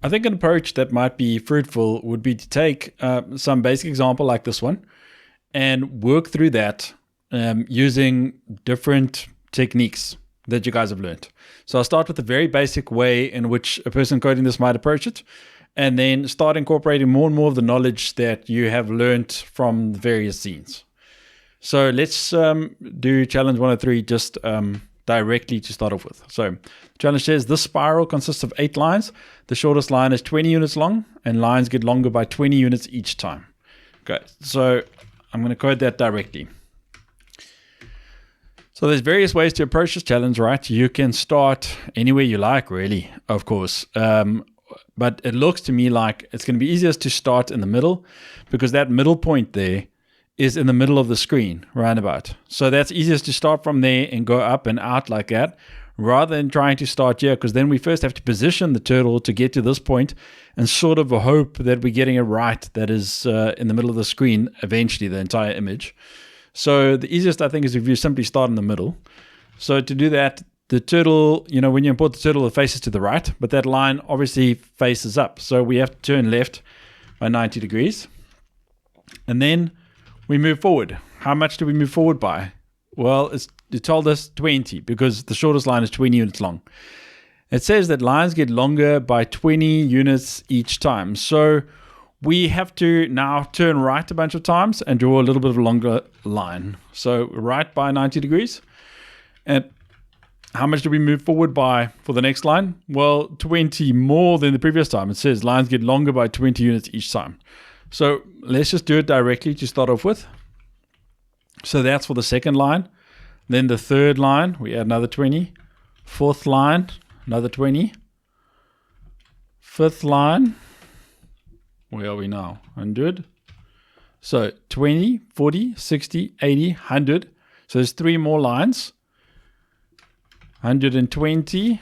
I think an approach that might be fruitful would be to take some basic example like this one and work through that using different techniques that you guys have learned. So I'll start with the very basic way in which a person coding this might approach it, and then start incorporating more and more of the knowledge that you have learned from the various scenes. So let's do challenge 103 just directly to start off with. So challenge says this spiral consists of 8 lines. The shortest line is 20 units long, and lines get longer by 20 units each time. Okay, so I'm going to code that directly. So there's various ways to approach this challenge, right? You can start anywhere you like, really, of course. But it looks to me like it's going to be easiest to start in the middle, because that middle point there is in the middle of the screen, roundabout. So that's easiest to start from there and go up and out like that, rather than trying to start here, because then we first have to position the turtle to get to this point and sort of hope that we're getting it right, that is in the middle of the screen, eventually the entire image. So the easiest, I think, is if you simply start in the middle. So to do that, the turtle, when you import the turtle, it faces to the right, but that line obviously faces up. So we have to turn left by 90 degrees. And then we move forward. How much do we move forward by? Well, it told us 20, because the shortest line is 20 units long. It says that lines get longer by 20 units each time. So we have to now turn right a bunch of times and draw a little bit of a longer line. So right by 90 degrees. And how much do we move forward by for the next line? Well, 20 more than the previous time. It says lines get longer by 20 units each time. So let's just do it directly to start off with. So that's for the second line. Then the third line, we add another 20. Fourth line, another 20. Fifth line, where are we now? 100. So 20, 40, 60, 80, 100. So there's 3 more lines. 120,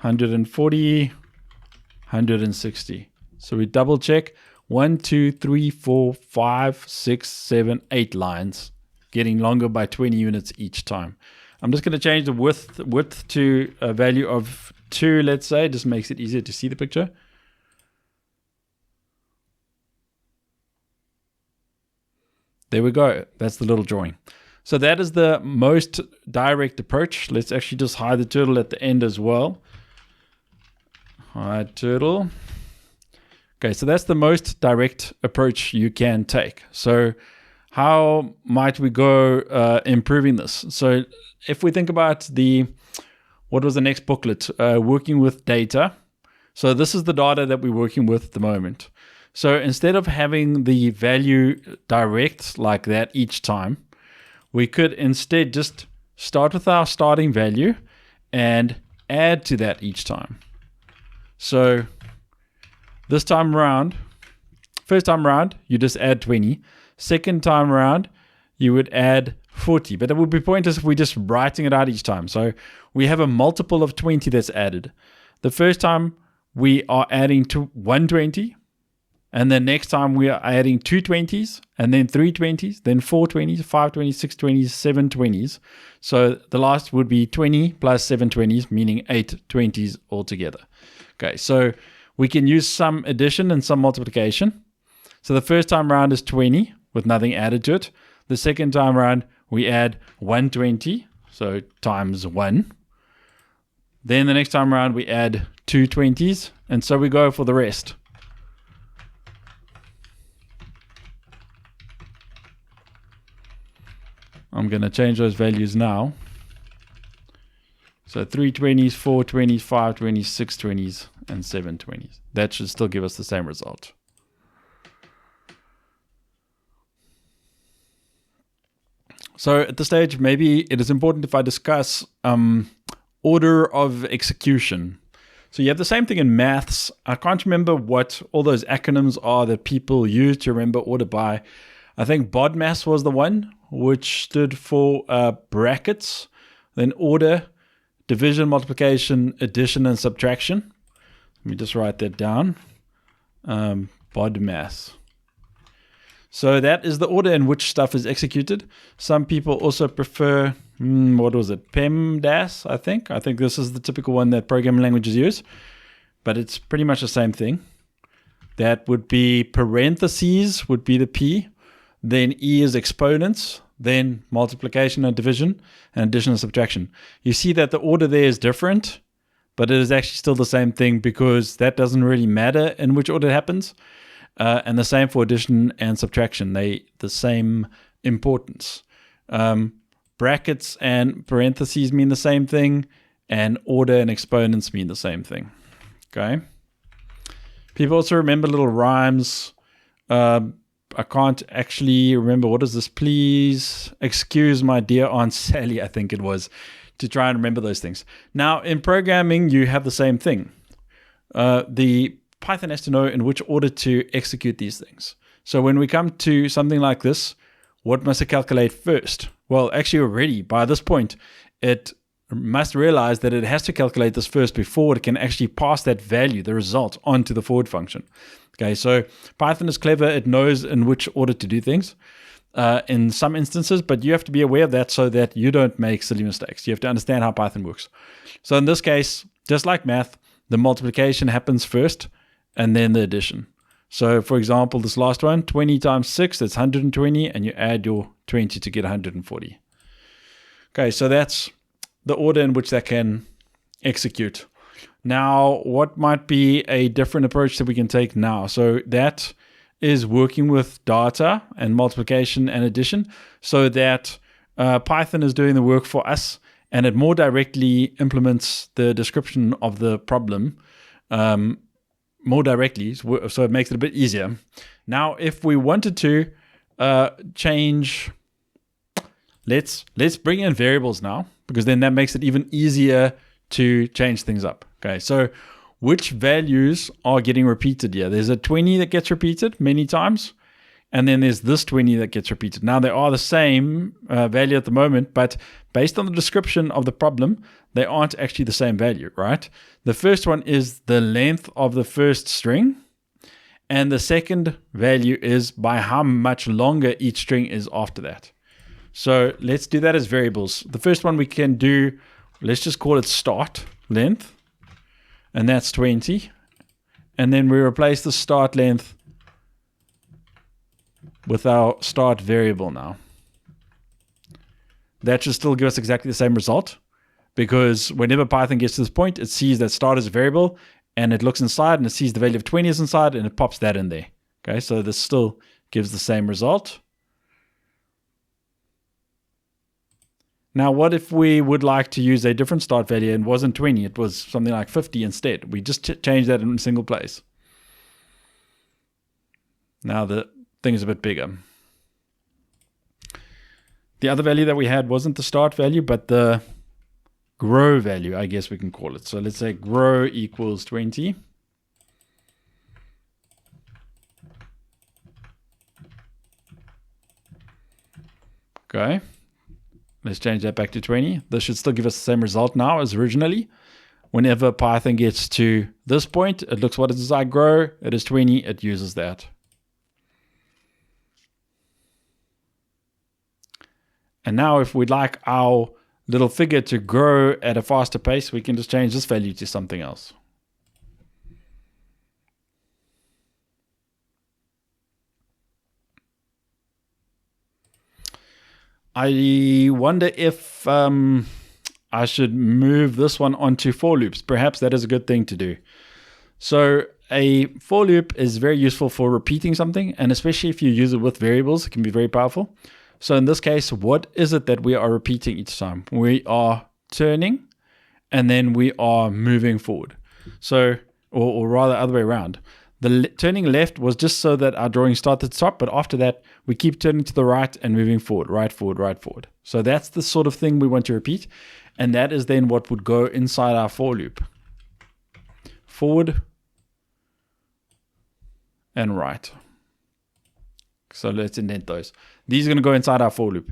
140, 160. So we double check. 1, 2, 3, 4, 5, 6, 7, 8 lines, getting longer by 20 units each time. I'm just going to change the width to a value of 2, let's say. Just makes it easier to see the picture. There we go. That's the little drawing. So that is the most direct approach. Let's actually just hide the turtle at the end as well. Hide turtle. Okay, so that's the most direct approach you can take. So how might we go improving this? So if we think about what was the next booklet? Working with data. So this is the data that we're working with at the moment. So instead of having the value direct like that each time, we could instead just start with our starting value and add to that each time. So this time around, first time around, you just add 20. Second time around, you would add 40. But it would be pointless if we're just writing it out each time. So we have a multiple of 20 that's added. The first time we are adding to 120. And then next time we are adding 2 20s, and then 3 20s, then 4 20s, 5 20s, 6 20s, 7 20s. So the last would be 20 plus 7 20s, meaning 8 20s altogether. Okay, so we can use some addition and some multiplication. So the first time around is 20 with nothing added to it. The second time around, we add 120, so times 1. Then the next time around, we add 2 20s, and so we go for the rest. I'm going to change those values now. So 3 20s, 4 20s, 5 20s, 6 20s, and 7 20s. That should still give us the same result. So at this stage, maybe it is important if I discuss order of execution. So you have the same thing in maths. I can't remember what all those acronyms are that people use to remember order by. I think BODMAS was the one, which stood for brackets, then order, division, multiplication, addition, and subtraction. Let me just write that down. BODMAS. So that is the order in which stuff is executed. Some people also prefer what was it? PEMDAS, I think. I think this is the typical one that programming languages use, but it's pretty much the same thing. That would be parentheses would be the P, then E is exponents, then multiplication and division, and addition and subtraction. You see that the order there is different, but it is actually still the same thing because that doesn't really matter in which order it happens. And the same for addition and subtraction. They the same importance. Brackets and parentheses mean the same thing, and order and exponents mean the same thing. Okay. People also remember little rhymes. I can't actually remember. What is this? Please excuse my dear Aunt Sally, I think it was, to try and remember those things. Now, in programming, you have the same thing. The Python has to know in which order to execute these things. So when we come to something like this, what must it calculate first? Well, actually already by this point, it must realize that it has to calculate this first before it can actually pass that value, the result, onto the forward function. Okay, so Python is clever. It knows in which order to do things in some instances, but you have to be aware of that so that you don't make silly mistakes. You have to understand how Python works. So in this case, just like math, the multiplication happens first and then the addition. So for example, this last one, 20 times 6, that's 120, and you add your 20 to get 140. Okay, so that's the order in which that can execute. Now, what might be a different approach that we can take now? So that is working with data and multiplication and addition so that Python is doing the work for us and it more directly implements the description of the problem more directly, so it makes it a bit easier. Now, if we wanted to change, let's bring in variables now, because then that makes it even easier to change things up. Okay, so which values are getting repeated here? There's a 20 that gets repeated many times, and then there's this 20 that gets repeated. Now, they are the same value at the moment, but based on the description of the problem, they aren't actually the same value, right? The first one is the length of the first string, and the second value is by how much longer each string is after that. So let's do that as variables. The first one we can do, let's just call it start length, and that's 20. And then we replace the start length with our start variable now. That should still give us exactly the same result, because whenever Python gets to this point, it sees that start is a variable, and it looks inside, and it sees the value of 20 is inside, and it pops that in there. Okay, so this still gives the same result. Now, what if we would like to use a different start value and it wasn't 20, it was something like 50 instead? We just change that in a single place. Now the thing is a bit bigger. The other value that we had wasn't the start value, but the grow value, I guess we can call it. So let's say grow equals 20. Okay. Let's change that back to 20. This should still give us the same result now as originally. Whenever Python gets to this point, it looks what does I grow. It is 20. It uses that. And now if we'd like our little figure to grow at a faster pace, we can just change this value to something else. I wonder if I should move this one onto for loops. Perhaps that is a good thing to do. So a for loop is very useful for repeating something, and especially if you use it with variables, it can be very powerful. So in this case, what is it that we are repeating each time? We are turning, and then we are moving forward. So, or rather other way around. The turning left was just so that our drawing started to stop, but after that, we keep turning to the right and moving forward, right forward, right forward. So that's the sort of thing we want to repeat, and that is then what would go inside our for loop. Forward and right. So let's indent those. These are going to go inside our for loop.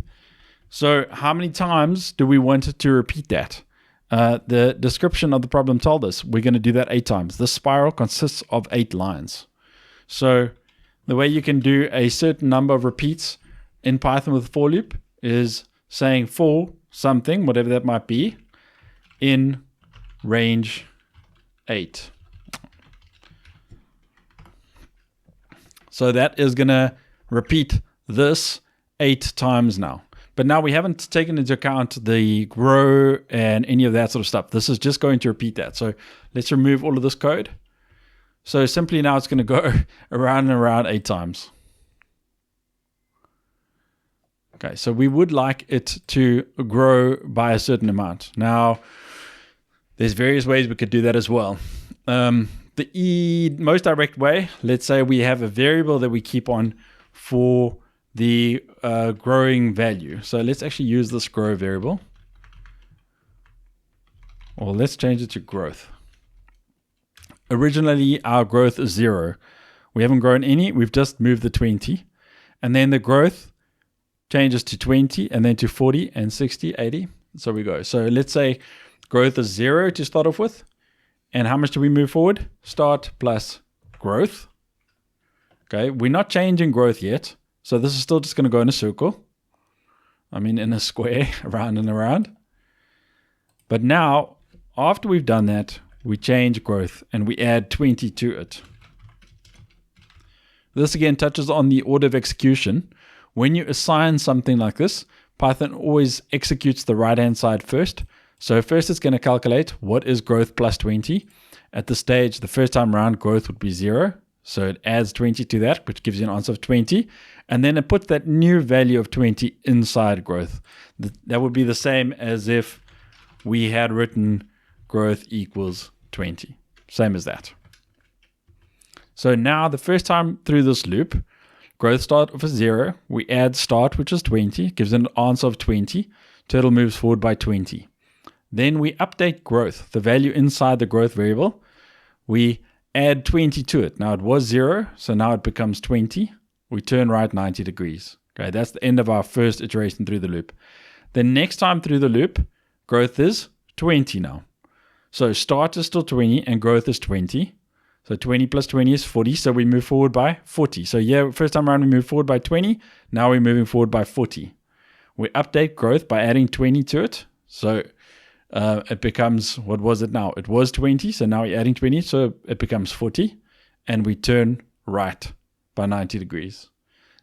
So how many times do we want to repeat that? The description of the problem told us we're going to do that 8 times. This spiral consists of 8 lines. So the way you can do a certain number of repeats in Python with for loop is saying for something, whatever that might be, in range 8. So that is going to repeat this 8 times now. But now we haven't taken into account the grow and any of that sort of stuff. This is just going to repeat that. So let's remove all of this code. So simply now it's going to go around and around 8 times. Okay, so we would like it to grow by a certain amount. Now, there's various ways we could do that as well. The most direct way, let's say we have a variable that we keep on for the growing value. So let's actually use this grow variable. Well, let's change it to growth. Originally, our growth is 0. We haven't grown any. We've just moved the 20. And then the growth changes to 20 and then to 40 and 60, 80. So we go. So let's say growth is 0 to start off with. And how much do we move forward? Start plus growth. Okay, we're not changing growth yet. So this is still just going to go in a circle. I mean, in a square, around and around. But now, after we've done that, we change growth and we add 20 to it. This again touches on the order of execution. When you assign something like this, Python always executes the right-hand side first. So first it's going to calculate what is growth plus 20. At this stage, the first time around, growth would be 0. So it adds 20 to that, which gives you an answer of 20. And then it puts that new value of 20 inside growth. That would be the same as if we had written growth equals 20. Same as that. So now the first time through this loop, growth start off as 0. We add start, which is 20, gives an answer of 20. Turtle moves forward by 20. Then we update growth, the value inside the growth variable. We add 20 to it. Now it was 0, so now it becomes 20. We turn right 90 degrees. Okay, that's the end of our first iteration through the loop. The next time through the loop, growth is 20 now. So start is still 20 and growth is 20. So 20 plus 20 is 40, so we move forward by 40. So yeah, first time around we move forward by 20, now we're moving forward by 40. We update growth by adding 20 to it. So it becomes, what was it now? It was 20, so now we're adding 20, so it becomes 40, and we turn right by 90 degrees.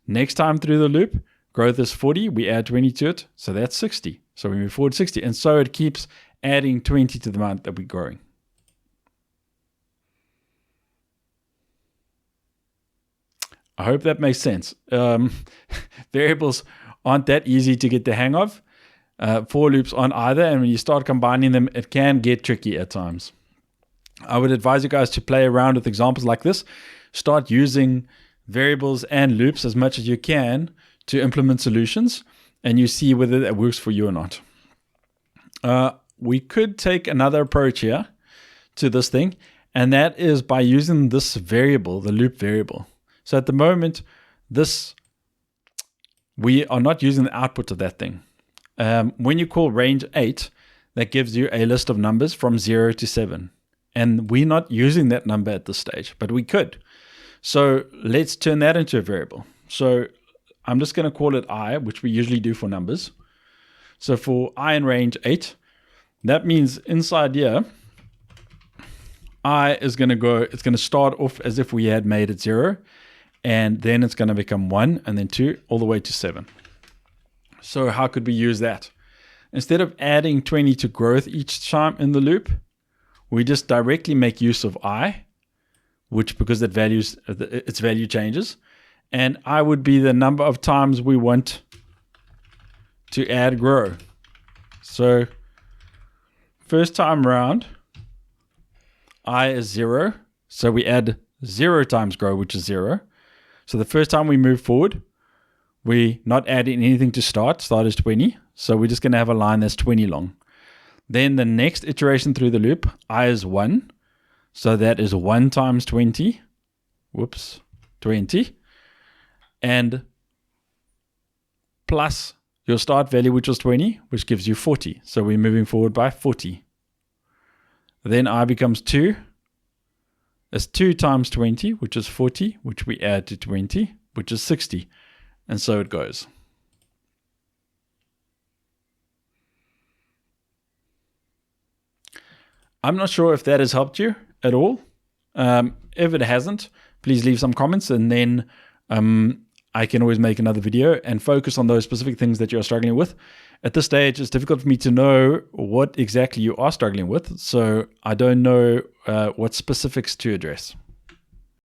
Next time through the loop, growth is 40, we add 20 to it, so that's 60. So we move forward 60, and so it keeps adding 20 to the amount that we're growing. I hope that makes sense. Variables aren't that easy to get the hang of. For loops on either, and when you start combining them, it can get tricky at times. I would advise you guys to play around with examples like this. Start using variables and loops as much as you can to implement solutions, and you see whether that works for you or not. We could take another approach here to this thing, and that is by using this variable, the loop variable. So at the moment, we are not using the output of that thing. When you call range 8, that gives you a list of numbers from 0 to 7. And we're not using that number at this stage, but we could. So let's turn that into a variable. So I'm just going to call it I, which we usually do for numbers. So for I in range 8, that means inside here, I is going to go, it's going to start off as if we had made it 0. And then it's going to become 1 and then 2 all the way to 7. So how could we use that? Instead of adding 20 to growth each time in the loop, we just directly make use of I, which because its value changes, and I would be the number of times we want to add grow. So first time around, I is 0, so we add 0 times grow, which is 0. So the first time we move forward, we're not adding anything to start. Start is 20. So we're just going to have a line that's 20 long. Then the next iteration through the loop, I is 1. So that is 1 times 20. Whoops, 20. And plus your start value, which was 20, which gives you 40. So we're moving forward by 40. Then I becomes 2. That's 2 times 20, which is 40, which we add to 20, which is 60. And so it goes. I'm not sure if that has helped you at all. If it hasn't, please leave some comments, and then I can always make another video and focus on those specific things that you're struggling with. At this stage, it's difficult for me to know what exactly you are struggling with, so I don't know what specifics to address.